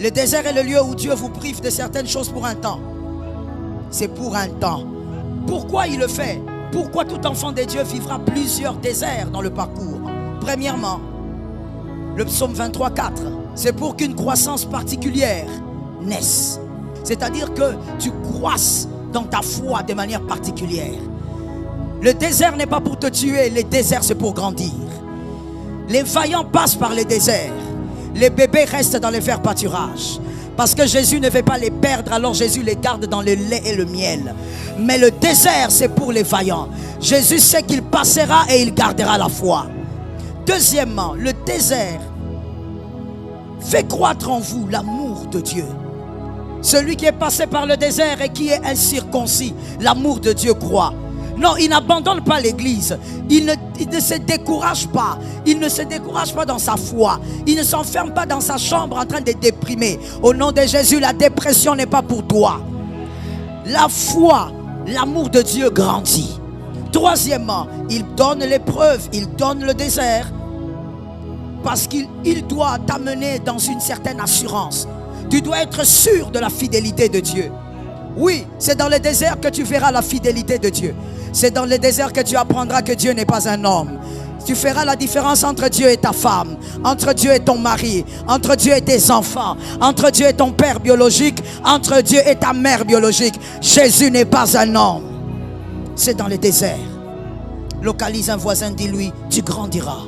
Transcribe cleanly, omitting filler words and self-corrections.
Le désert est le lieu où Dieu vous prive de certaines choses pour un temps. C'est pour un temps. Pourquoi il le fait? Pourquoi tout enfant de Dieu vivra plusieurs déserts dans le parcours? Premièrement, le psaume 23, 4, c'est pour qu'une croissance particulière naisse. C'est-à-dire que tu croisses dans ta foi de manière particulière. Le désert n'est pas pour te tuer, le désert c'est pour grandir. Les vaillants passent par les déserts. Les bébés restent dans les verts pâturages. Parce que Jésus ne veut pas les perdre, alors Jésus les garde dans le lait et le miel. Mais le désert, c'est pour les vaillants. Jésus sait qu'il passera et il gardera la foi. Deuxièmement, le désert fait croître en vous l'amour de Dieu. Celui qui est passé par le désert et qui est incirconcis, l'amour de Dieu croît. Non, il n'abandonne pas l'église. Il ne se décourage pas. Il ne se décourage pas dans sa foi. Il ne s'enferme pas dans sa chambre en train de déprimer. Au nom de Jésus, la dépression n'est pas pour toi. La foi, l'amour de Dieu grandit. Troisièmement, il donne l'épreuve, il donne le désert. Parce qu'il doit t'amener dans une certaine assurance. Tu dois être sûr de la fidélité de Dieu. Oui, c'est dans le désert que tu verras la fidélité de Dieu. C'est dans le désert que tu apprendras que Dieu n'est pas un homme. Tu feras la différence entre Dieu et ta femme, entre Dieu et ton mari, entre Dieu et tes enfants, entre Dieu et ton père biologique, entre Dieu et ta mère biologique. Jésus n'est pas un homme. C'est dans le désert. Localise un voisin, dis-lui, tu grandiras.